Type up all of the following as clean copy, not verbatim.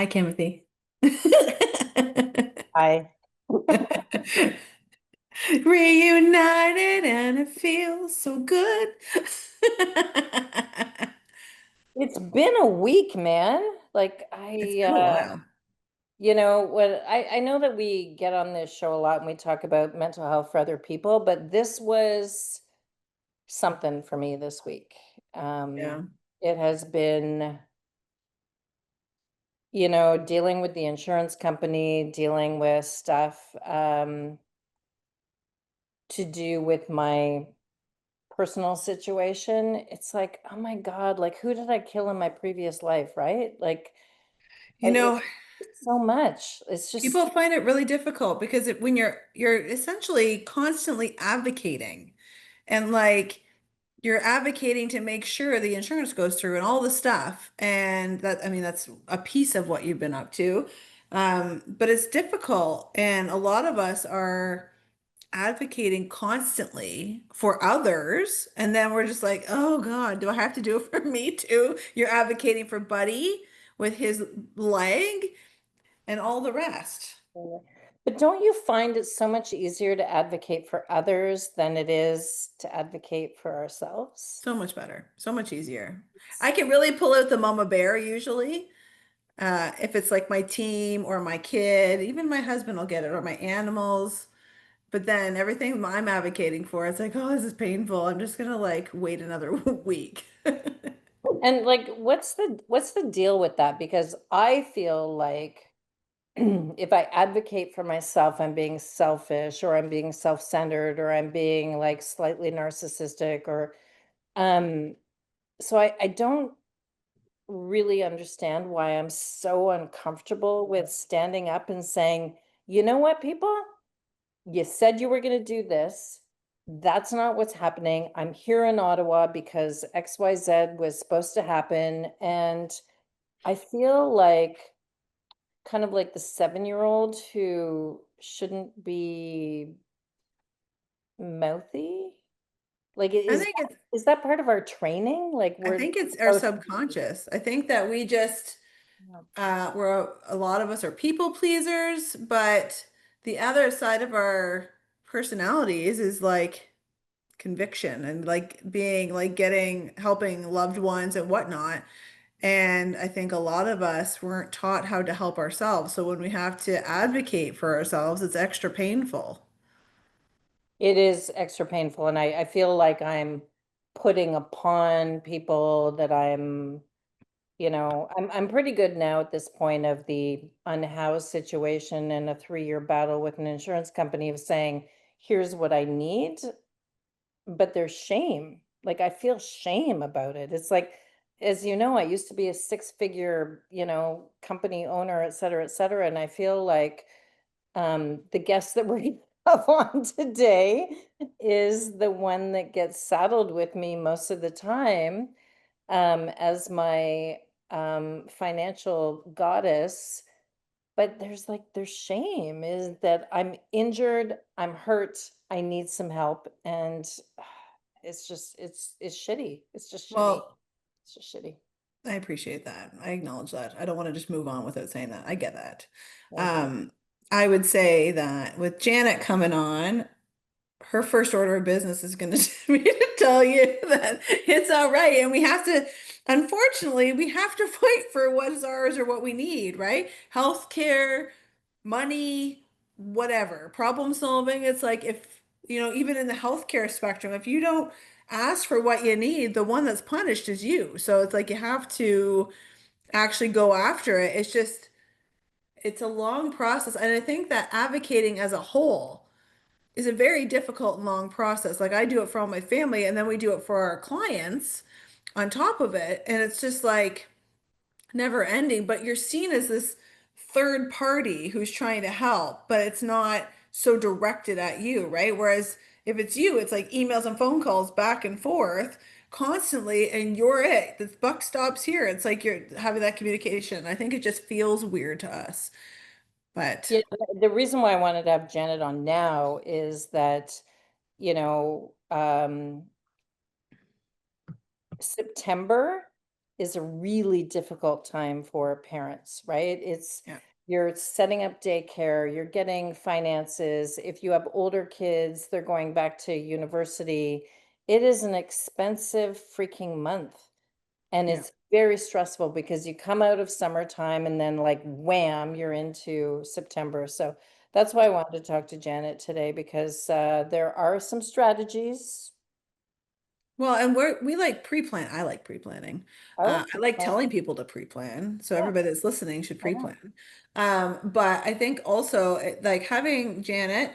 Hi, Timothy. I Reunited and it feels so good. It's been a week, man. It's been a while. what I know that we get on this show a lot and we talk about mental health for other people, but this was something for me this week. Yeah. It has been, dealing with the insurance company, dealing with stuff to do with my personal situation. It's like, oh my God, like who did I kill in my previous life, right? Like You know, it's so much. It's just people find it really difficult because when you're essentially constantly advocating and you're advocating to make sure the insurance goes through and all the stuff. And that, I mean, that's a piece of what you've been up to. But it's difficult. And a lot of us are advocating constantly for others. And then we're just like, oh God, do I have to do it for me too? You're advocating for Buddy with his leg and all the rest. but don't you find it so much easier to advocate for others than it is to advocate for ourselves? So much better, so much easier. I can really pull out the mama bear usually. If it's like my team or my kid, even my husband will get it, or my animals. But then everything I'm advocating for, it's like, oh, this is painful. I'm just gonna wait another week. And like what's the deal with that? Because I feel like if I advocate for myself, I'm being selfish or I'm being self-centered or I'm being like slightly narcissistic or um so I don't really understand why I'm so uncomfortable with standing up and saying, you know what, people? You said you were going to do this. That's not what's happening. I'm here in Ottawa because XYZ was supposed to happen. And I feel like kind of like the 7-year-old who shouldn't be mouthy. Like, I think it's is that part of our training? Like, I we're think it's our supposed subconscious. I think that we just to. we're a lot of us are people pleasers, but the other side of our personalities is like conviction and like being like getting helping loved ones and whatnot. And I think a lot of us weren't taught how to help ourselves. So when we have to advocate for ourselves, it's extra painful. It is extra painful, and I feel like I'm putting upon people that I'm pretty good now at this point of the unhoused situation and a 3-year battle with an insurance company of saying, here's what I need, but there's shame. Like I feel shame about it. It's like, as you know, I used to be a six-figure, company owner, et cetera, and I feel like the guest that we're gonna have on today is the one that gets saddled with me most of the time, as my financial goddess. But there's shame is that I'm injured, I'm hurt, I need some help, and it's shitty. It's just shitty. Well, It's just shitty. I appreciate that. I acknowledge that. I don't want to just move on without saying that. I get that. Thank you. Um, I would say that with Janet coming on, her first order of business is going to be to tell you that it's all right. And we have to, unfortunately, we have to fight for what is ours or what we need, right? Healthcare, money, whatever, problem solving. It's like if, even in the healthcare spectrum, if you don't ask for what you need, the one that's punished is you. So it's like you have to actually go after it. It's a long process. And I think that advocating as a whole is a very difficult and long process. Like I do it for all my family, and then we do it for our clients on top of it. And it's just like never ending, but you're seen as this third party who's trying to help, but it's not so directed at you, right? Whereas if it's you, it's like emails and phone calls back and forth constantly, and you're it. The buck stops here. It's like you're having that communication. I think it just feels weird to us. But Yeah, the reason why I wanted to have Janet on now is that, you know, um, September. is a really difficult time for parents, right? It's Yeah. you're setting up daycare, you're getting finances. If you have older kids, they're going back to university. It is an expensive freaking month. And Yeah. it's very stressful because you come out of summertime and then like wham, you're into September. So that's why I wanted to talk to Janet today because there are some strategies. Well, and we like pre-plan. I like pre-planning. I like I to like plan. telling people to pre-plan. So Yeah, everybody that's listening should I know. pre-plan. But I think also like having Janet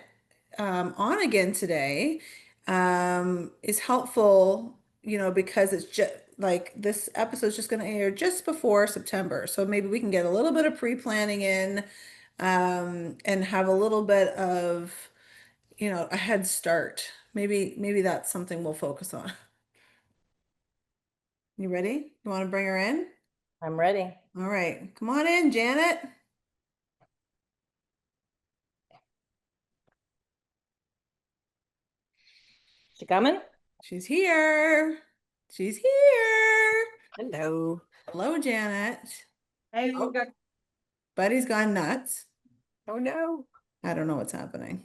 on again today is helpful, because it's just like this episode's just going to air just before September. So maybe we can get a little bit of pre-planning in and have a little bit of, a head start. Maybe that's something we'll focus on. You ready? You want to bring her in? I'm ready. All right. Come on in, Janet. She coming? She's here. She's here. Hello. Hello, Janet. Hey, Oh, Buddy's gone nuts. oh no. I don't know what's happening.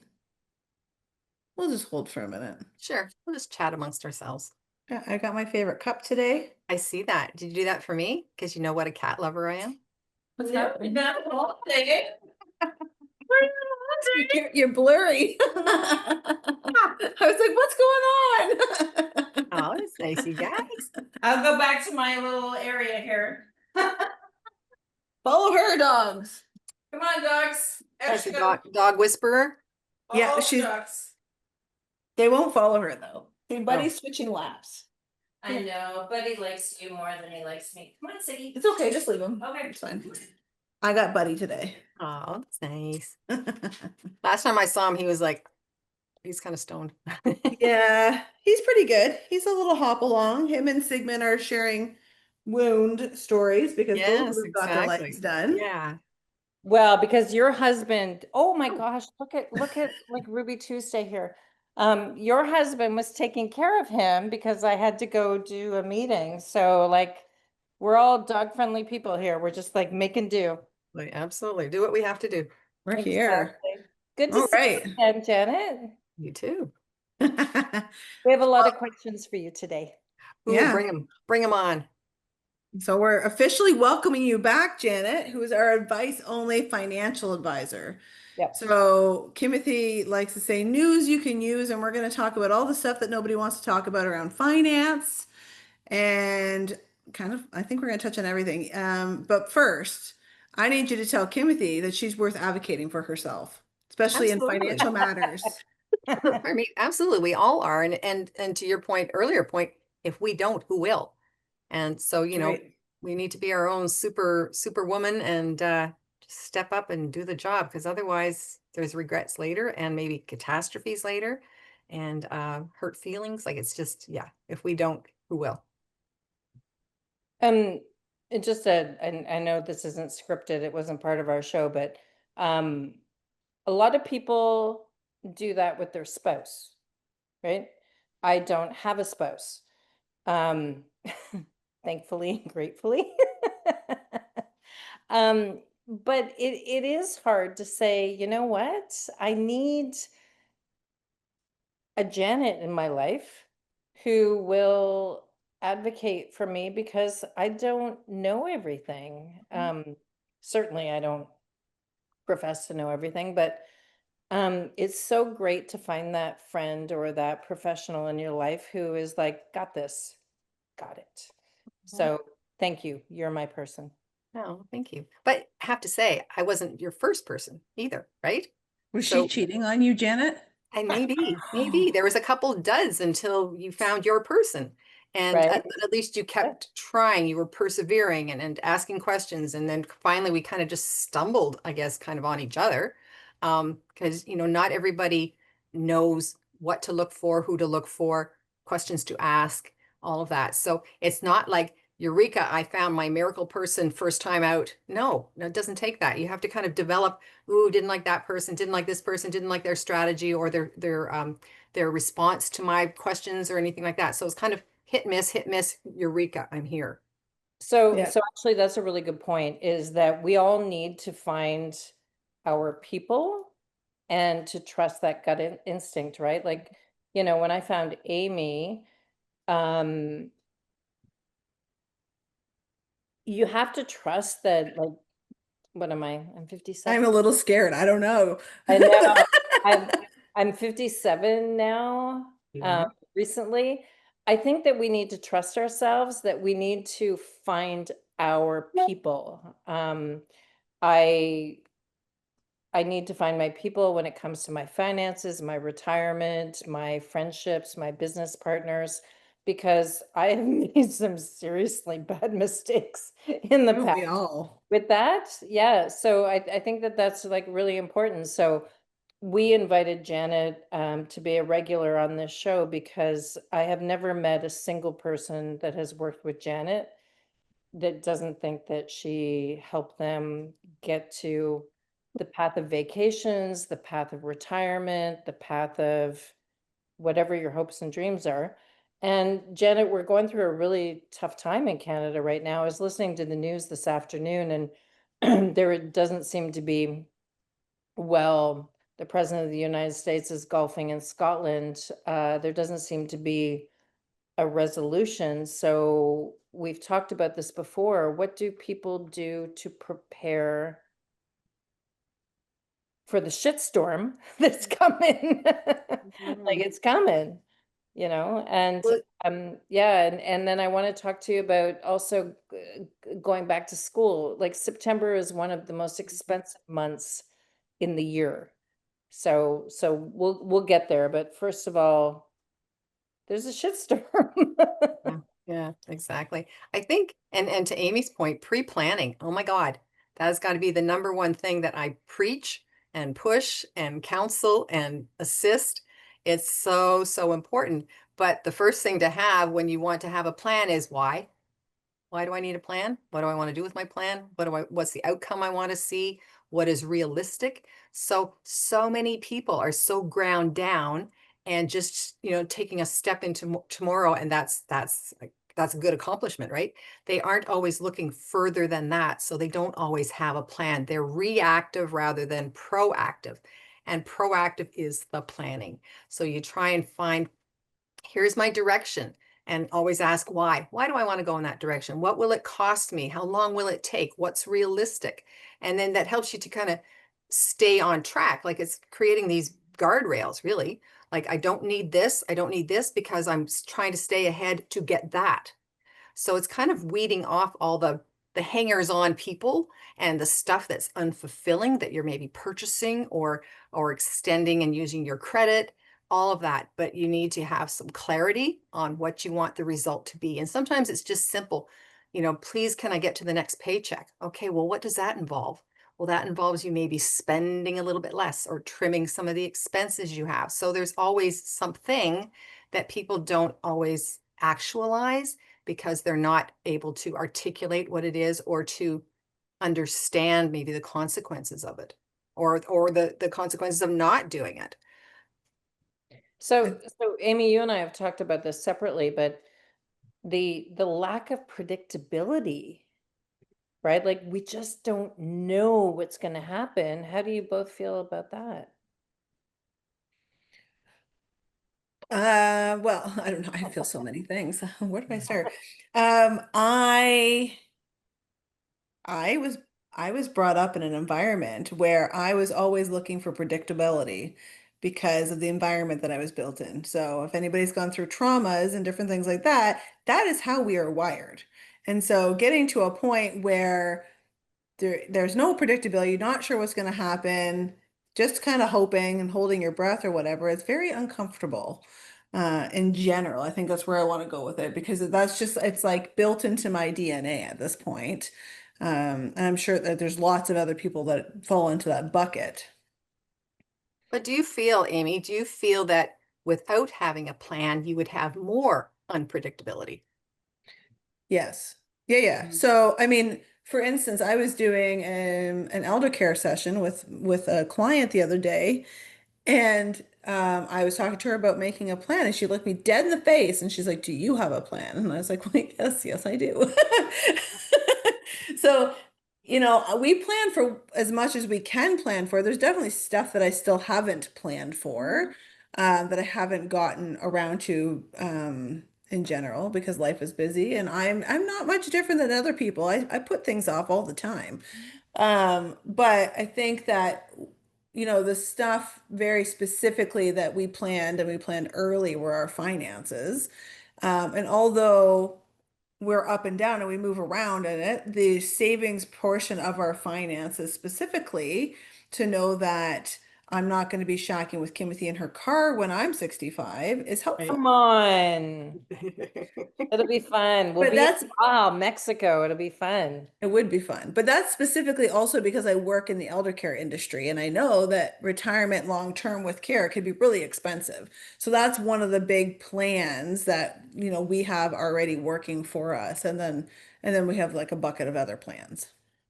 We'll just hold for a minute. Sure. We'll just chat amongst ourselves. Yeah, I got my favorite cup today. I see that. Did you do that for me? Because you know what a cat lover I am. What's happening? Not all day. You're blurry. I was like, what's going on? Oh, that's nice, you guys. I'll go back to my little area here. Follow her, dogs. Come on, dogs. As a dog whisperer. Yeah, she's. Dogs. They won't follow her though. See, Oh. Buddy's switching laps. I know, Buddy likes you more than he likes me. Come on, Siggy. It's okay, just leave him. Okay. It's fine. I got Buddy today. Oh, that's nice. Last time I saw him, he was like, he's kind of stoned. Yeah, he's pretty good. He's a little hop along. Him and Sigmund are sharing wound stories because both of Yes, them got their exactly. legs done. Yeah. Well, because your husband, oh my gosh, look at like Ruby Tuesday here. Your husband was taking care of him because I had to go do a meeting. So like we're all dog friendly people here. We're just like making do. Like, absolutely. Do what we have to do. We're here. Exactly. Good to All see right. you again, Janet. You too. We have a lot of questions for you today. Ooh, Yeah. bring him on. So we're officially welcoming you back, Janet, who is our advice-only financial advisor. Yep. So Timothy likes to say news you can use, and we're going to talk about all the stuff that nobody wants to talk about around finance, and kind of, I think we're going to touch on everything. But first, I need you to tell Timothy that she's worth advocating for herself, especially in Absolutely. financial matters. I mean, absolutely, we all are. And to your earlier point, if we don't, who will? And so, Right. we need to be our own super woman and just step up and do the job, because otherwise there's regrets later and maybe catastrophes later and hurt feelings. Like it's just, yeah, if we don't, who will? It just and I know this isn't scripted, it wasn't part of our show, but a lot of people do that with their spouse, right? I don't have a spouse. Thankfully, gratefully. But it is hard to say, you know what? I need a Janet in my life who will advocate for me because I don't know everything. Certainly I don't profess to know everything, but it's so great to find that friend or that professional in your life who is like, got this, got it. So thank you. You're my person. Oh, thank you. But I have to say, I wasn't your first person either, right? Was So- she cheating on you, Janet? And maybe there was a couple duds until you found your person. And Right. at least you kept trying, you were persevering and asking questions. And then finally we kind of just stumbled, I guess, kind of on each other. Because, not everybody knows what to look for, who to look for, questions to ask, all of that. So it's not like, Eureka, I found my miracle person first time out. No, it doesn't take that. You have to kind of develop, ooh, didn't like that person, didn't like this person, didn't like their strategy or their response to my questions or anything like that. So it's kind of hit, miss, eureka, I'm here. So, Yeah. so actually that's a really good point, is that we all need to find our people and to trust that gut instinct, right? Like, when I found Amy, um, you have to trust that, like, what am I? I'm I'm 57. a little scared. I don't know. I know. I'm I'm 57 now, Yeah. recently. I think that we need to trust ourselves, that we need to find our people. I I need to find my people when it comes to my finances, my retirement, my friendships, my business partners, because I have made some seriously bad mistakes in the Don't past we all? with that. Yeah. So I think that that's like really important. So we invited Janet to be a regular on this show because I have never met a single person that has worked with Janet that doesn't think that she helped them get to the path of vacations, the path of retirement, the path of whatever your hopes and dreams are. And Janet, we're going through a really tough time in Canada right now. I was listening to the news this afternoon, and there doesn't seem to be, well, the president of the United States is golfing in Scotland. There doesn't seem to be a resolution. So we've talked about this before. What do people do to prepare for the shitstorm that's coming? Like, Mhm. it's coming, and Well, yeah, and then I want to talk to you about also going back to school. Like, September is one of the most expensive months in the year. So we'll get there, but first of all, there's a shitstorm. yeah, yeah, exactly. I think, and to Amy's point, pre-planning. Oh my God, that has got to be the number one thing that I preach and push and counsel and assist. It's so, so important. But the first thing to have when you want to have a plan is why? Why do I need a plan? What do I want to do with my plan? What's the outcome I want to see? What is realistic? So many people are so ground down and just, taking a step into tomorrow. And that's a good accomplishment, right? They aren't always looking further than that. So they don't always have a plan. They're reactive rather than proactive. And proactive is the planning. So you try and find, here's my direction, and always ask why. Why do I want to go in that direction? What will it cost me? How long will it take? What's realistic? And then that helps you to kind of stay on track. Like, it's creating these guardrails, really. Like, I don't need this. I don't need this because I'm trying to stay ahead to get that. So it's kind of weeding off all the hangers on people and the stuff that's unfulfilling that you're maybe purchasing or extending and using your credit, all of that. But you need to have some clarity on what you want the result to be. And sometimes it's just simple, please, can I get to the next paycheck? Okay, well, what does that involve? Well, that involves you maybe spending a little bit less or trimming some of the expenses you have. So there's always something that people don't always actualize because they're not able to articulate what it is or to understand maybe the consequences of it, or the consequences of not doing it. So Amy, you and I have talked about this separately, but the lack of predictability, right? Like, we just don't know what's going to happen. How do you both feel about that? Well, I don't know. I feel so many things. Where do I start? Um, I I was I was brought up in an environment where I was always looking for predictability because of the environment that I was built in. So if anybody's gone through traumas and different things like that, that is how we are wired. And so getting to a point where there's no predictability, you're not sure what's going to happen, just kind of hoping and holding your breath or whatever, it's very uncomfortable. In general, I think that's where I want to go with it because that's just, it's like built into my DNA at this point. And I'm sure that there's lots of other people that fall into that bucket. But do you feel that without having a plan, you would have more unpredictability? Yes. Yeah, yeah. Mhm. So, I mean, for instance, I was doing an elder care session with a client the other day, and I was talking to her about making a plan, and she looked me dead in the face and she's like, "Do you have a plan?" And I was like, "Well, yes, I do." So, we plan for as much as we can plan for. There's definitely stuff that I still haven't planned for, that I haven't gotten around to, in general, because life is busy, and I'm not much different than other people. I put things off all the time. But I think that, the stuff very specifically that we planned, and we planned early, were our finances. And although we're up and down and we move around in it, the savings portion of our finances specifically, to know that I'm not going to be shacking with Kimothy in her car when I'm 65, is helpful. Come on. It'll be fun. We'll But be in that's Mexico. It'll be fun. It would be fun. But that's specifically also because I work in the elder care industry, and I know that retirement long term with care could be really expensive. So that's one of the big plans that, we have already working for us. And then we have like a bucket of other plans.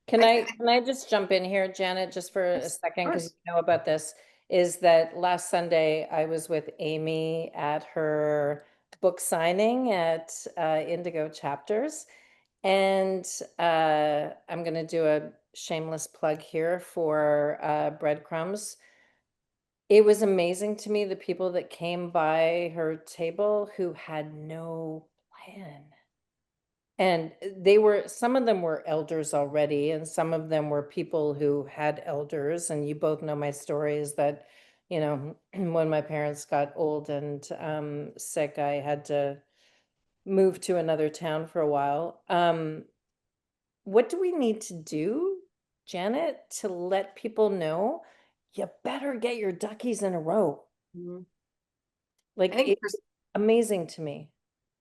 Can I, I can I just jump in here, Janet, just for a yes, second, of because course. you know about this, is that last Sunday I was with Amy at her book signing at Indigo Chapters. And I'm going to do a shameless plug here for Breadcrumbs. It was amazing to me, the people that came by her table who had no plan. And some of them were elders already, and some of them were people who had elders. And you both know my story is that, when my parents got old and sick, I had to move to another town for a while. What do we need to do, Janet, to let people know you better get your duckies in a row? Mhm. I Like, think it's amazing to me.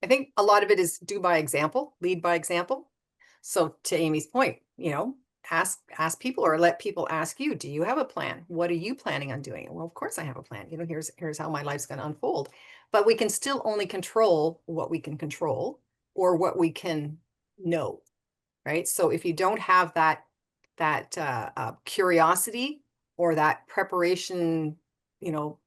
I think a lot of it is do by example, lead by example. So to Amy's point, ask people or let people ask you, do you have a plan? What are you planning on doing? Well, of course I have a plan. Here's how my life's going to unfold. But we can still only control what we can control or what we can know, right? So if you don't have that curiosity or that preparation, you know,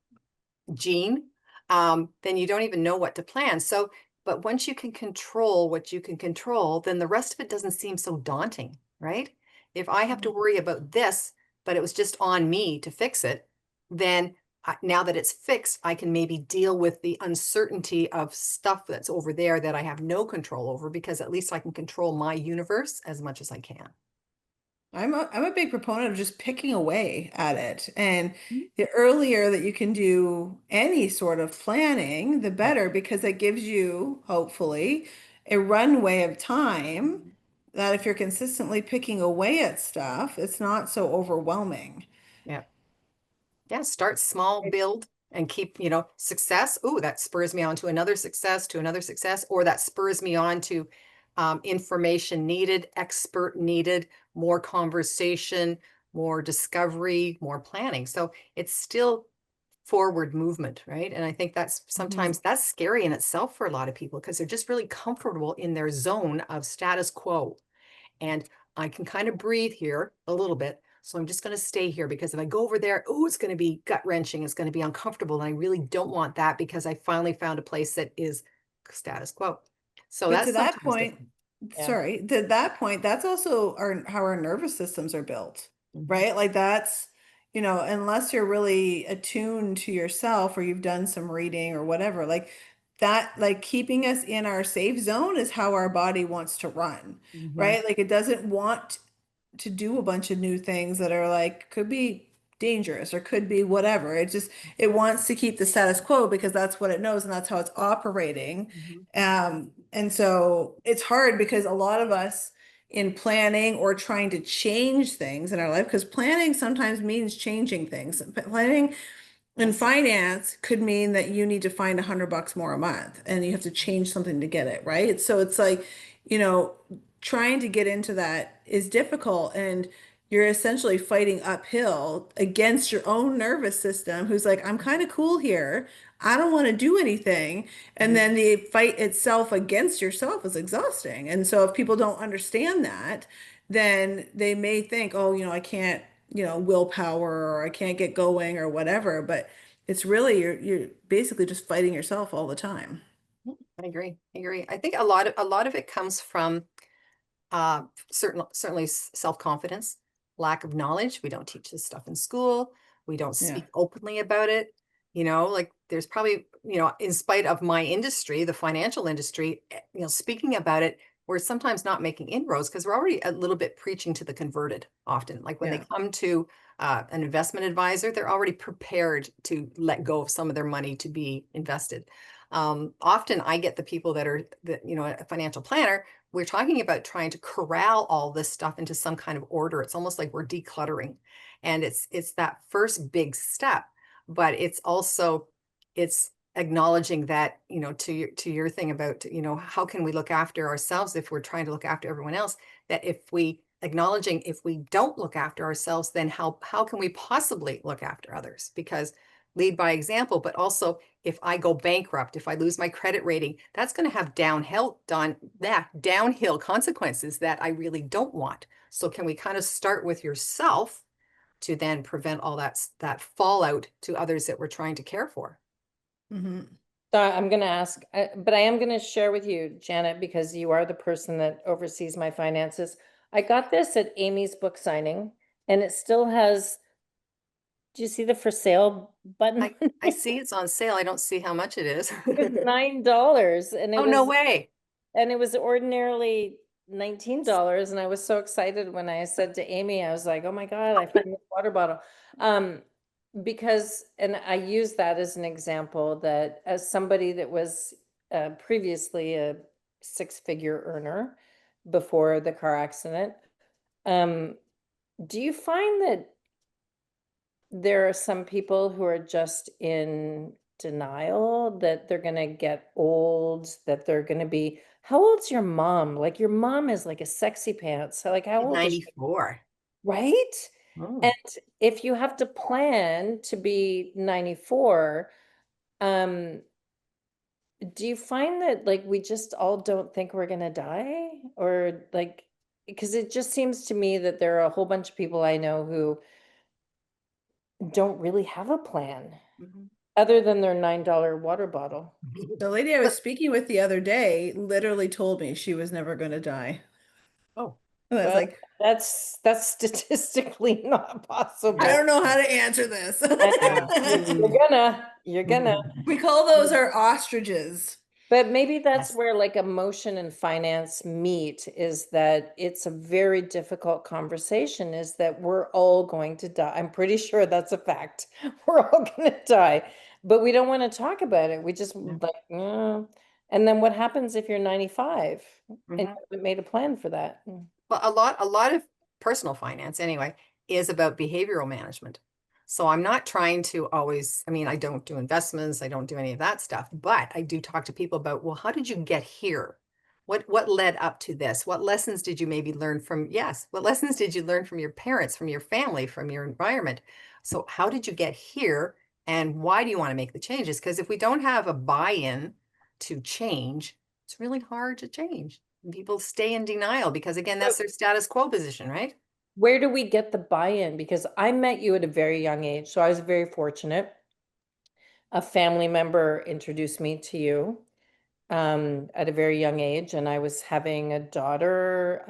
gene, then you don't even know what to plan. So, but once you can control what you can control, then the rest of it doesn't seem so daunting, right? If I have to worry about this, but it was just on me to fix it, then now that it's fixed, I can maybe deal with the uncertainty of stuff that's over there that I have no control over, because at least I can control my universe as much as I can. I'm a big proponent of just picking away at it. And Mhm. the earlier that you can do any sort of planning, the Yeah. better, because it gives you, hopefully, a runway of time that if you're consistently picking away at stuff, it's not so overwhelming. Yeah. Yeah, start small, build, and keep, success. Ooh, that spurs me on to another success, or that spurs me on to information needed, expert needed, more conversation, more discovery, more planning. So it's still forward movement, right? And I think that's Mhm. sometimes that's scary in itself for a lot of people because they're just really comfortable in their zone of status quo. And I can kind of breathe here a little bit. So I'm just going to stay here because if I go over there, oh, it's going to be gut wrenching. It's going to be uncomfortable. And I really don't want that because I finally found a place that is status quo. So But to that's that sometimes point, different. Yeah. sorry, to that point, that's also how our nervous systems are built, Mhm. right? Like that's, unless you're really attuned to yourself or you've done some reading or whatever, like that, like keeping us in our safe zone is how our body wants to run, Mhm. right? Like it doesn't want to do a bunch of new things that are like could be dangerous or could be whatever. It wants to keep the status quo because that's what it knows and that's how it's operating. Mhm. And so it's hard because a lot of us in planning or trying to change things in our life, because planning sometimes means changing things. Planning in Yes. finance could mean that you need to find $100 more a month and you have to change something to get it, right? So it's like, you know, trying to get into that is difficult and you're essentially fighting uphill against your own nervous system who's like, I'm kind of cool here. I don't want to do anything. And Mhm. then the fight itself against yourself is exhausting. And so if people don't understand that, then they may think, oh, I can't, willpower or I can't get going or whatever. But it's really, you're basically just fighting yourself all the time. I agree. I agree. I think a lot of it comes from certainly self-confidence, lack of knowledge. We don't teach this stuff in school. We don't Yeah. speak openly about it. You know, like there's probably, you know, in spite of my industry, the financial industry, you know, speaking about it, we're sometimes not making inroads because we're already a little bit preaching to the converted often. Like when they Yeah. come to an investment advisor, they're already prepared to let go of some of their money to be invested. Often I get the people that are, you know, a financial planner, we're talking about trying to corral all this stuff into some kind of order. It's almost like we're decluttering. And it's that first big step, but it's also it's acknowledging that, you know, to your thing about, you know, how can we look after ourselves if we're trying to look after everyone else, that if we acknowledging if we don't look after ourselves, then how can we possibly look after others? Because lead by example, but also if I go bankrupt, if I lose my credit rating, that's going to have downhill consequences that I really don't want. So can we kind of start with yourself to then prevent all that fallout to others that we're trying to care for? Hmm. So I'm going to ask, but I am going to share with you, Janet, because you are the person that oversees my finances. I got this at Amy's book signing, and it still has, do you see the for sale button? I see it's on sale. I don't see how much it is. It was $9, and Oh, no way. it was ordinarily $19, and I was so excited when I said to Amy, I was like, "Oh my God, I found this water bottle." Because, and I use that as an example that as somebody that was previously a six-figure earner before the car accident, um, do you find that there are some people who are just in denial that they're going to get old, that they're going to be, how old's your mom? Like your mom is like a sexy pants. So like how old is she? 94. Right? Oh. And if you have to plan to be 94, um, do you find that like we just all don't think we're going to die? Or like, because it just seems to me that there are a whole bunch of people I know who don't really have a plan. Mhm. Other than their $9 water bottle. The lady I was speaking with the other day literally told me she was never going to die. Oh, And I was Well, like, that's statistically not I possible. don't know how to answer this. yeah. You're gonna. We call those our ostriches. But maybe that's Yes. where like emotion and finance meet, is that it's a very difficult conversation, is that we're all going to die. I'm pretty sure that's a fact. We're all gonna die, but we don't want to talk about it. We just Yeah. like, and then what happens if you're 95 and you Mhm. haven't made a plan for that? Well, a lot of personal finance anyway is about behavioral management. So I'm not trying to always, I mean, I don't do investments, I don't do any of that stuff, but I do talk to people about, well, how did you get here? What led up to this? What lessons did you maybe learn from, yes, what lessons did you learn from your parents, from your family, from your environment? So how did you get here and why do you want to make the changes? Because if we don't have a buy-in to change, it's really hard to change. People stay in denial because again, So that's their status quo position, right? where do we get the buy-in? Because I met you at a very young age, so I was very fortunate. A family member introduced me to you at a very young age, and I was having a daughter.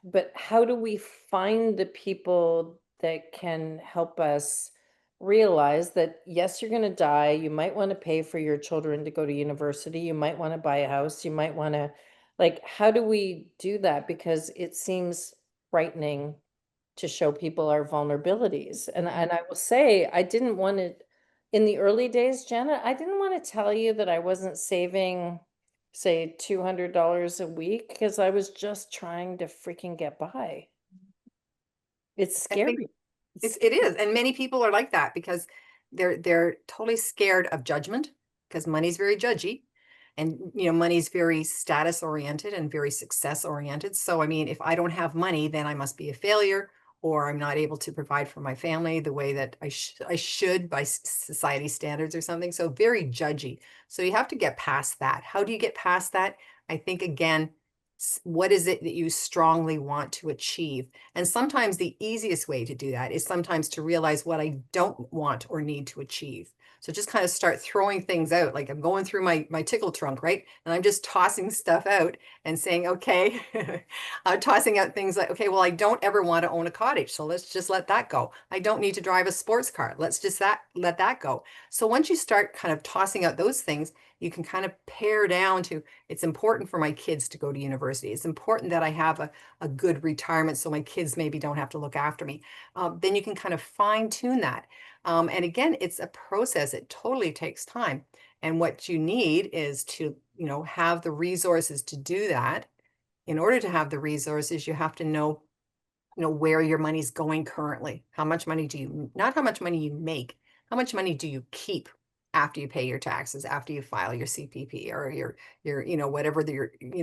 But how do we find the people that can help us realize that, yes, you're going to die. You might want to pay for your children to go to university. You might want to buy a house. You might want to, like, how do we do that? Because it seems frightening to show people our vulnerabilities. And I will say, I didn't want to, in the early days, Janet, I didn't want to tell you that I wasn't saving, say, $200 a week, because I was just trying to freaking get by. It's I think scary. It's it is. And many people are like that because they're totally scared of judgment because money's very judgy. And you know, money's very status oriented and very success oriented. So I mean, if I don't have money, then I must be a failure or I'm not able to provide for my family the way that I should by society standards or something. So very judgy. So you have to get past that. How do you get past that? I think again, What is it that you strongly want to achieve? And sometimes the easiest way to do that is sometimes to realize what I don't want or need to achieve. So just kind of start throwing things out. Like I'm going through my tickle trunk, right? And I'm just tossing stuff out and saying, okay, I'm tossing out things like, okay, well, I don't ever want to own a cottage. So let's just let that go. I don't need to drive a sports car. Let's just let that go. So once you start kind of tossing out those things, you can kind of pare down to, it's important for my kids to go to university. It's important that I have a good retirement so my kids maybe don't have to look after me. Then you can kind of fine tune that. And again, it's a process. It totally takes time. And what you need is to, have the resources to do that. In order to have the resources, you have to know, where your money's going currently. How much money do you, not how much money you make, how much money do you keep after you pay your taxes, after you file your CPP or your, whatever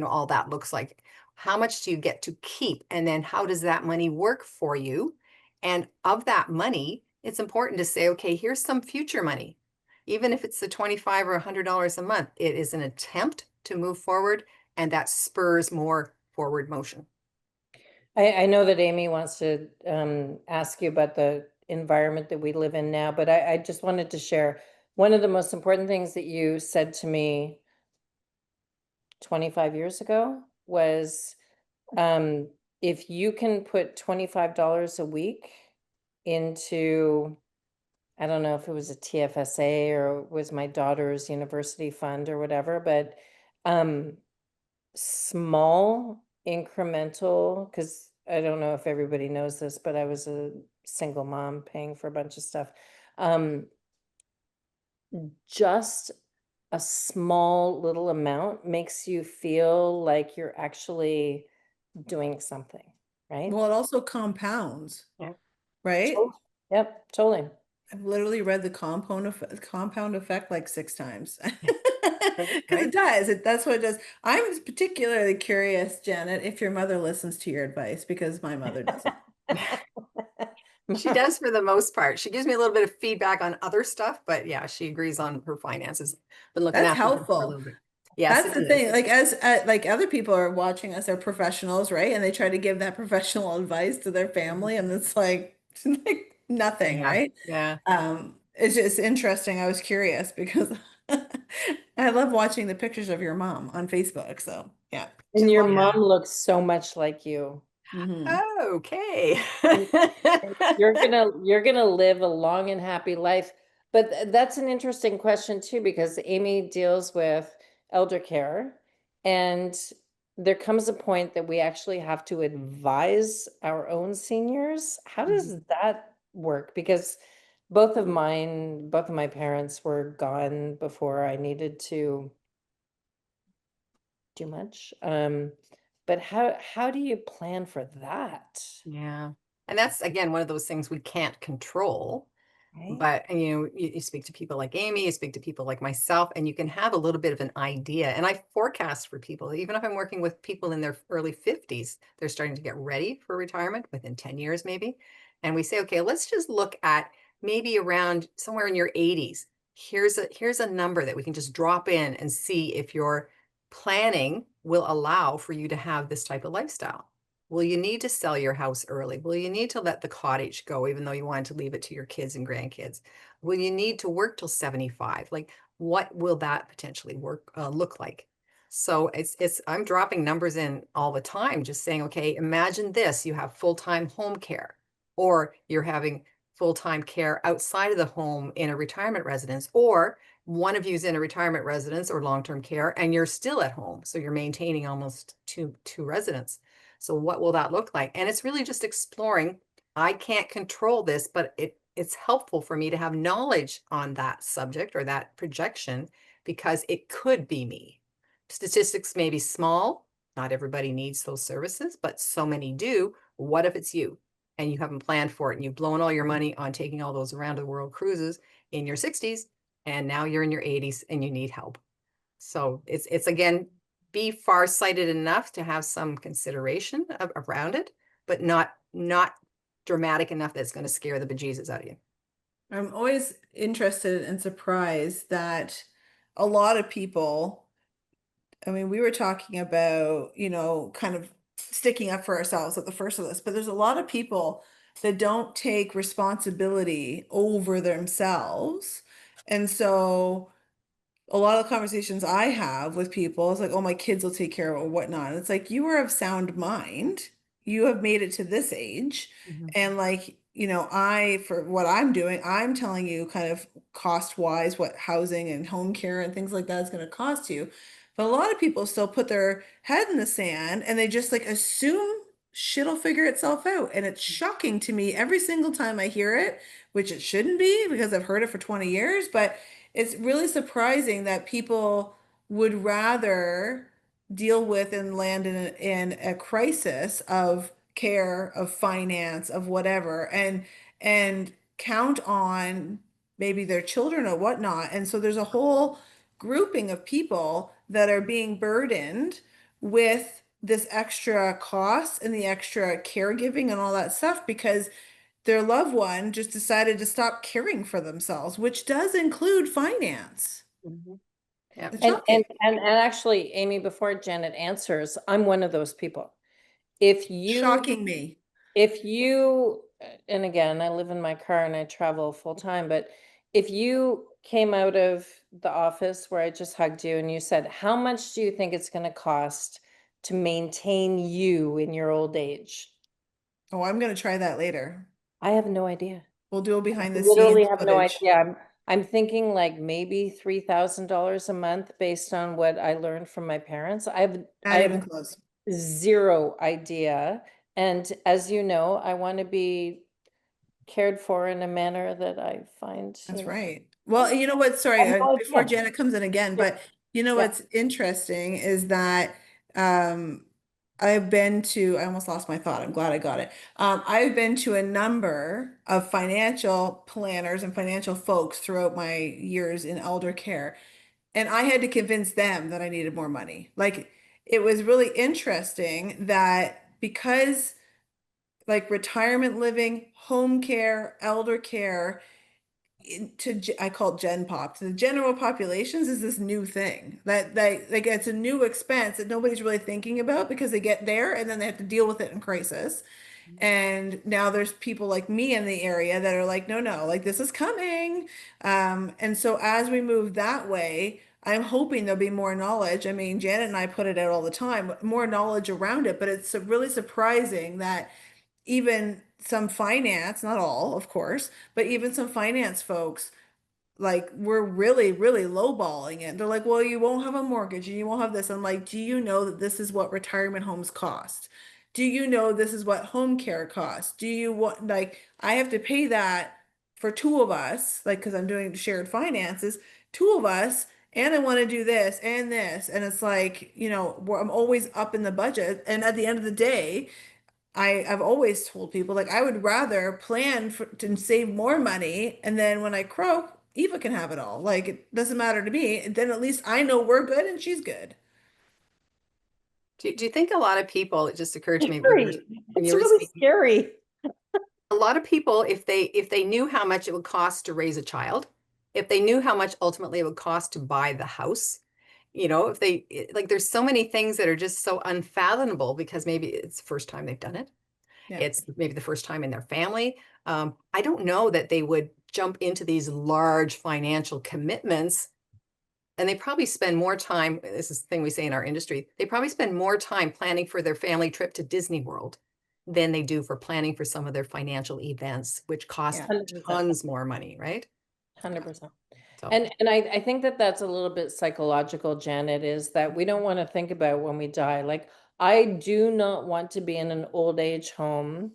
all that looks like. How much do you get to keep? And then how does that money work for you? And of that money, it's important to say, okay, here's some future money. Even if it's the $25 or $100 a month, it is an attempt to move forward, and that spurs more forward motion. I know that Amy wants to ask you about the environment that we live in now, but I just wanted to share one of the most important things that you said to me 25 years ago was if you can put $25 a week into, I don't know if it was a TFSA or it was my daughter's university fund or whatever, but small incremental, because I don't know if everybody knows this, but I was a single mom paying for a bunch of stuff. Just a small little amount makes you feel like you're actually doing something, right? Well, it also compounds, Yeah. right? Yep, totally. I've literally read the compound effect like 6 times. Because Right. it does. That's what it does. I'm particularly curious, Janet, if your mother listens to your advice, because my mother doesn't. She does for the most part. She gives me a little bit of feedback on other stuff, but yeah, she agrees on her finances. Been looking That's after her for a helpful. little bit. Yes, That's it the is. thing. Like like other people are watching us, are professionals, right? And they try to give that professional advice to their family, and it's like, like nothing, Yeah, right? yeah. It's just interesting. I was curious because I love watching the pictures of your mom on Facebook. So yeah. And your Yeah. mom looks so much like you. Mhm. Okay. And you're gonna live a long and happy life. But that's an interesting question too, because Amy deals with elder care, and there comes a point that we actually have to advise our own seniors. How does that work? Because both of my parents were gone before I needed to do much. But how do you plan for that? Yeah. And that's again one of those things we can't control. Right? But you speak to people like Amy, you speak to people like myself, and you can have a little bit of an idea. And I forecast for people, even if I'm working with people in their early 50s, they're starting to get ready for retirement within 10 years, maybe. And we say, okay, let's just look at maybe around somewhere in your 80s. Here's a number that we can just drop in and see if your planning will allow for you to have this type of lifestyle. Will you need to sell your house early? Will you need to let the cottage go, even though you wanted to leave it to your kids and grandkids? Will you need to work till 75? Like, what will that potentially look like? So I'm dropping numbers in all the time, just saying, okay, imagine this: you have full-time home care, or you're having full-time care outside of the home in a retirement residence, or one of you's in a retirement residence or long-term care, and you're still at home, so you're maintaining almost two residents. So what will that look like? And it's really just exploring. I can't control this, but it's helpful for me to have knowledge on that subject or that projection, because it could be me. Statistics may be small. Not everybody needs those services, but so many do. What if it's you and you haven't planned for it and you've blown all your money on taking all those around the world cruises in your 60s, and now you're in your 80s and you need help? So it's again, be farsighted enough to have some consideration around it, but not dramatic enough that it's going to scare the bejesus out of you. I'm always interested and surprised that a lot of people I mean, we were talking about, kind of sticking up for ourselves at the first of this, but there's a lot of people that don't take responsibility over themselves. And so a lot of the conversations I have with people is like, oh, my kids will take care of it or whatnot. And it's like, you are of sound mind. You have made it to this age. Mhm. And like, for what I'm doing, I'm telling you kind of cost wise what housing and home care and things like that is going to cost you. But a lot of people still put their head in the sand and they just like assume shit'll figure itself out. And it's shocking to me every single time I hear it, which it shouldn't be because I've heard it for 20 years. But it's really surprising that people would rather deal with and land in a crisis of care, of finance, of whatever, and count on maybe their children or whatnot. And so there's a whole grouping of people that are being burdened with this extra cost and the extra caregiving and all that stuff because their loved one just decided to stop caring for themselves, which does include finance. Mhm. Yeah. It's And shocking. actually, Amy, before Janet answers, I'm one of those people. If you Shocking me. if you and again, I live in my car and I travel full time, but if you came out of the office where I just hugged you and you said, how much do you think it's going to cost to maintain you in your old age? Oh, I'm going to try that later. I have no idea. We'll do a behind the Literally scenes have no footage. idea. I'm thinking like maybe $3,000 a month based on what I learned from my parents. I Not even have close. zero idea. And as you know, I want to be cared for in a manner that I find, That's right. Well, you know what? Sorry, I have no before idea. Janet comes in again, Yeah, but you know yeah. what's interesting is that um, I almost lost my thought. I'm glad I got it. I've been to a number of financial planners and financial folks throughout my years in elder care, and I had to convince them that I needed more money. Like it was really interesting that because like retirement living, home care, elder care, I call it Gen Pop, to the general populations is this new thing that like it's a new expense that nobody's really thinking about because they get there and then they have to deal with it in crisis. And now there's people like me in the area that are like, no, no, like this is coming. And so as we move that way, I'm hoping there'll be more knowledge. I mean, Janet and I put it out all the time, more knowledge around it, but it's really surprising that even some finance, not all, of course, but even some finance folks, like we're really, really lowballing it. They're like, well, you won't have a mortgage and you won't have this. I'm like, do you know that this is what retirement homes cost? Do you know this is what home care costs? Do you want, like, I have to pay that for two of us, like, because I'm doing shared finances, two of us, and I want to do this and this. And it's like, I'm always up in the budget. And at the end of the day, I've always told people like I would rather plan for to save more money and then when I croak, Eva can have it all. Like it doesn't matter to me. Then at least I know we're good and she's good. Do you think a lot of people, it just occurred to me Scary. when It's you were really speaking, scary. a lot of people, if they knew how much it would cost to raise a child, if they knew how much ultimately it would cost to buy the house, if like there's so many things that are just so unfathomable because maybe it's the first time they've done it. Yeah. It's maybe the first time in their family. I don't know that they would jump into these large financial commitments. And they probably spend more time, this is the thing we say in our industry, they probably spend more time planning for their family trip to Disney World than they do for planning for some of their financial events, which cost Yeah. 100%. tons more money, right? 100%. So, And I think that that's a little bit psychological, Janet, is that we don't want to think about when we die. Like, I do not want to be in an old age home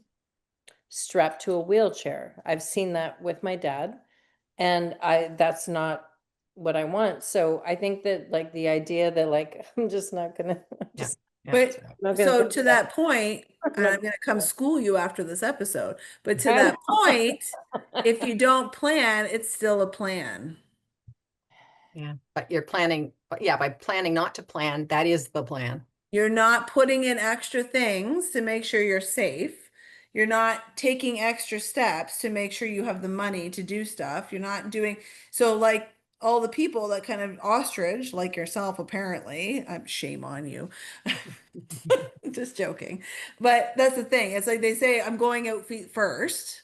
strapped to a wheelchair. I've seen that with my dad, and that's not what I want. So I think that like the idea that like I'm just not gonna yeah, just yeah, that's But right. not gonna so think to about that point, it. and I'm I'm going to come not school you after this episode, but to gonna- that point, if you don't plan, it's still a plan. Yeah, but you're planning, but yeah, by planning not to plan, that is the plan. You're not putting in extra things to make sure you're safe. You're not taking extra steps to make sure you have the money to do stuff. You're not doing so like all the people that kind of ostrich like yourself, apparently, I'm shame on you. Just joking. But that's the thing. It's like they say, I'm going out feet first,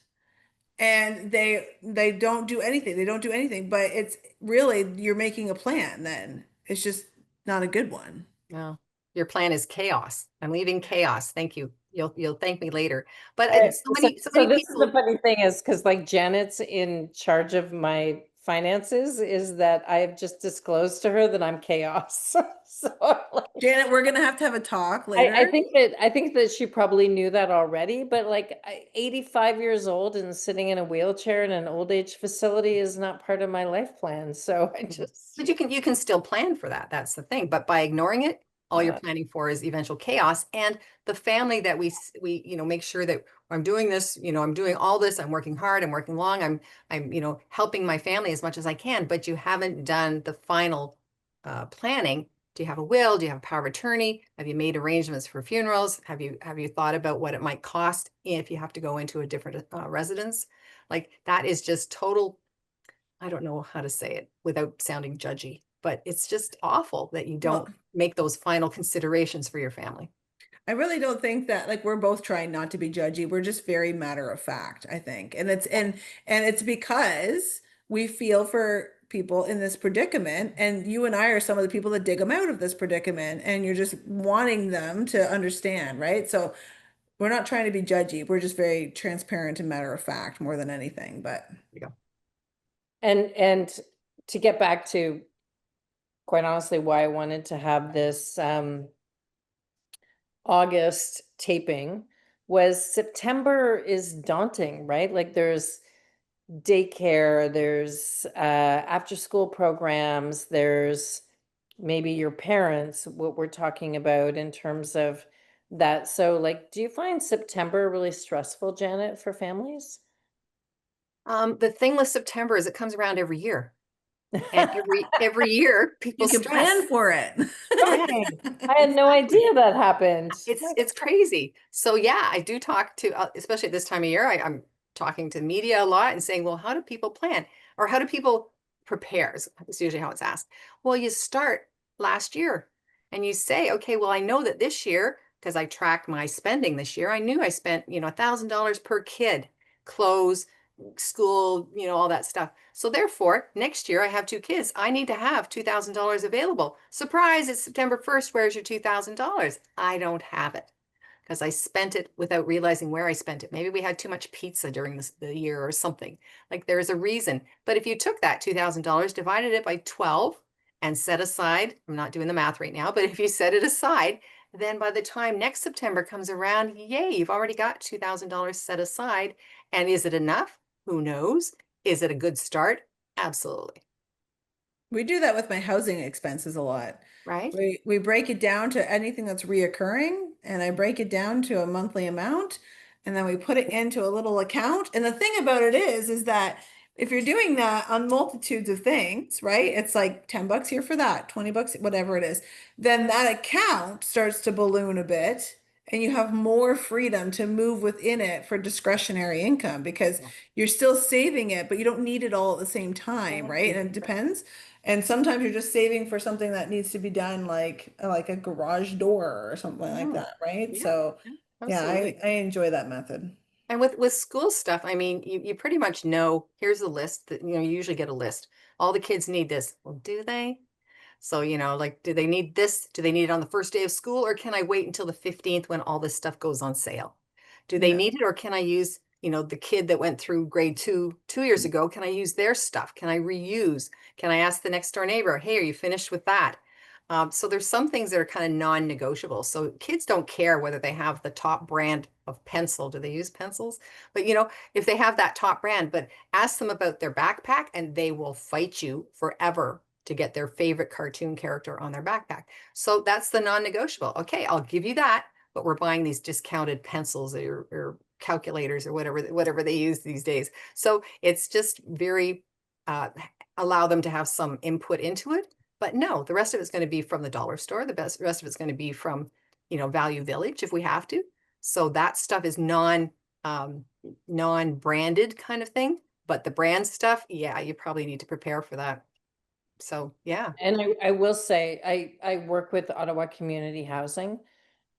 and they don't do anything. They don't do anything, but it's really you're making a plan then. It's just not a good one. No, your plan is chaos. I'm leaving chaos. Thank you. You'll thank me later. But So, so so many this is the people. funny thing is because like Janet's in charge of my finances, is that I've just disclosed to her that I'm chaos. So like, Janet, we're gonna have to have a talk I later. think that she probably knew that already, but like 85 years old and sitting in a wheelchair in an old age facility is not part of my life plan. So I just, But you can still plan for that. That's the thing. But by ignoring it, all you're uh, planning for is eventual chaos. And the family that we make sure that I'm doing this, I'm doing all this, I'm working hard, I'm working long, I'm helping my family as much as I can, but you haven't done the final planning. Do you have a will? Do you have a power of attorney? Have you made arrangements for funerals? Have you thought about what it might cost if you have to go into a different residence? Like that is just total, I don't know how to say it without sounding judgy, but it's just awful that you Well, don't make those final considerations for your family. I really don't think that like we're both trying not to be judgy. We're just very matter of fact, I think. And it's because we feel for people in this predicament, and you and I are some of the people that dig them out of this predicament, and you're just wanting them to understand, right? So we're not trying to be judgy. We're just very transparent and matter of fact more than anything. But There you go. and to get back to quite honestly why I wanted to have this August taping was September is daunting, right? Like there's daycare, there's after school programs, there's maybe your parents, what we're talking about in terms of that. So like, do you find September really stressful, Janet, for families? The thing with September is it comes around every year, and every year you people can stress. plan for it. Right. I had no idea that happened. It's crazy. So yeah, I do talk to, especially at this time of year, I'm talking to media a lot and saying, well, how do people plan, or how do people prepare? Is usually how it's asked. Well, you start last year and you say, okay, well, I know that this year, because I tracked my spending this year, I knew I spent, $1,000 per kid, clothes, school, all that stuff. So therefore, next year I have two kids. I need to have $2,000 available. Surprise, it's September 1st. Where's your $2,000? I don't have it because I spent it without realizing where I spent it. Maybe we had too much pizza during the year or something. Like there's a reason. But if you took that $2,000, divided it by 12 and set aside, I'm not doing the math right now, but if you set it aside, then by the time next September comes around, yay, you've already got $2,000 set aside. And is it enough? Who knows? Is it a good start? Absolutely. We do that with my housing expenses a lot. Right? We break it down to anything that's reoccurring, and I break it down to a monthly amount, and then we put it into a little account. And the thing about it is that if you're doing that on multitudes of things, right? It's like 10 bucks here for that, 20 bucks, whatever it is, then that account starts to balloon a bit. And you have more freedom to move within it for discretionary income because Yeah. you're still saving it, but you don't need it all at the same time, right? And it depends. And sometimes you're just saving for something that needs to be done like a garage door or something like Mm, that, right? yeah, So yeah, yeah, absolutely. I enjoy that method. And with school stuff, I mean, you pretty much know, here's a list that, you usually get a list. All the kids need this. Well, do they? So, like, do they need this? Do they need it on the first day of school, or can I wait until the 15th when all this stuff goes on sale? Do they Yeah. need it, or can I use, the kid that went through grade 2 years ago? Can I use their stuff? Can I reuse? Can I ask the next door neighbor, hey, are you finished with that? So there's some things that are kind of non-negotiable. So kids don't care whether they have the top brand of pencil. Do they use pencils? But if they have that top brand, but ask them about their backpack and they will fight you forever to get their favorite cartoon character on their backpack. So that's the non-negotiable. Okay, I'll give you that, but we're buying these discounted pencils or calculators or whatever they use these days. So it's just very allow them to have some input into it. But no, the rest of it's going to be from the dollar store. Rest of it's going to be from, Value Village if we have to. So that stuff is non-branded kind of thing. But the brand stuff, yeah, you probably need to prepare for that. So, yeah. And I will say, I work with Ottawa Community Housing.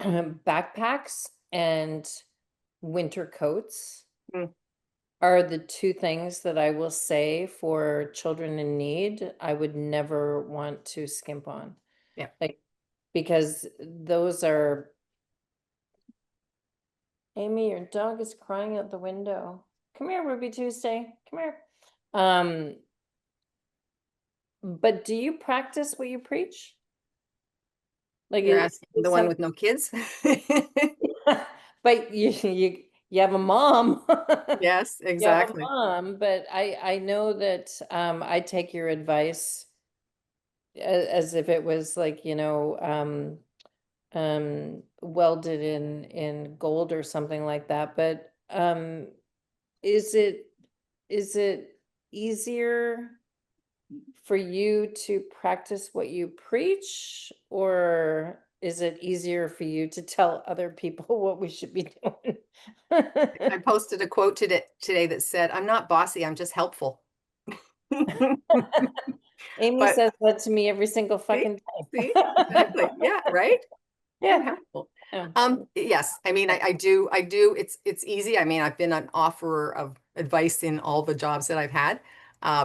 Backpacks and winter coats Mm. are the two things that I will say for children in need, I would never want to skimp on. Yeah. Like, because those are, Amy, your dog is crying out the window. Come here, Ruby Tuesday. Come here. But do you practice what you preach? Like You're it, asking the one with no kids? but you have a mom. Yes, You have a exactly. mom, but I know that I take your advice as if it was like, welded in gold or something like that. But is it is it easier for you to practice what you preach, or is it easier for you to tell other people what we should be doing? I posted a quote today that said, "I'm not bossy, I'm just helpful." Amy But says that to me every single see, fucking see, time. exactly. Yeah, right? I'm Yeah. helpful. Yeah. Yes, I mean, I do, it's easy. I mean, I've been an offerer of advice in all the jobs that I've had.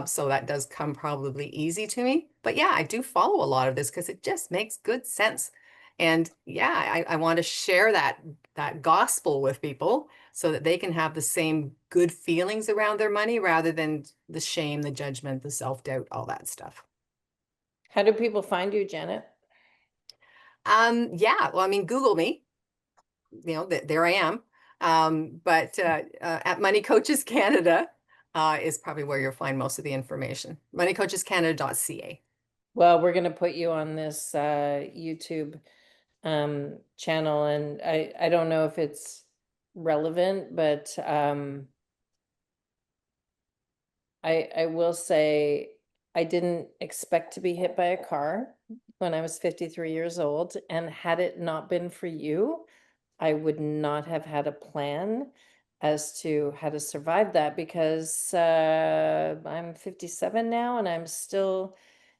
So that does come probably easy to me. But yeah, I do follow a lot of this because it just makes good sense. And yeah, I want to share that gospel with people so that they can have the same good feelings around their money rather than the shame, the judgment, the self-doubt, all that stuff. How do people find you, Janet? Yeah, well, I mean, Google me. There I am. But at Money Coaches Canada is probably where you'll find most of the information. moneycoachescanada.ca. Well, we're gonna put you on this YouTube channel, and I don't know if it's relevant, but I will say I didn't expect to be hit by a car when I was 53 years old, and had it not been for you, I would not have had a plan as to how to survive that, because I'm 57 now and I'm still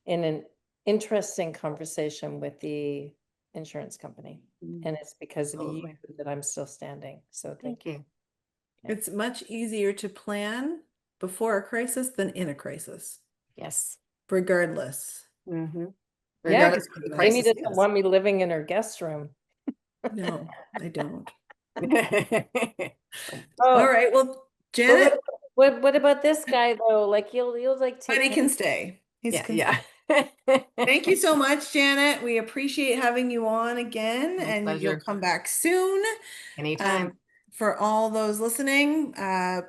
in an interesting conversation with the insurance company. And it's because of you Absolutely. that I'm still standing. So thank Thank you. you. It's much easier to plan before a crisis than in a crisis, Yes. regardless. Mm-hmm. Yeah, Regardless 'cause of what the Amy crisis doesn't want me living in her guest room. No, I don't. is. All Oh, right. Well, but Janet, what about this guy though? Like he'll like take Buddy me. can stay. Yeah, yeah. Thank you so much, Janet. We appreciate having you on again, My and you'll pleasure. come back soon. Anytime. For all those listening,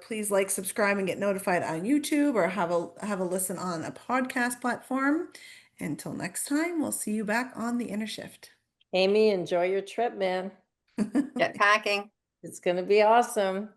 please like, subscribe, and get notified on YouTube, or have a listen on a podcast platform. Until next time, we'll see you back on the Inner Shift. Amy, enjoy your trip, man. Get packing. It's gonna be awesome.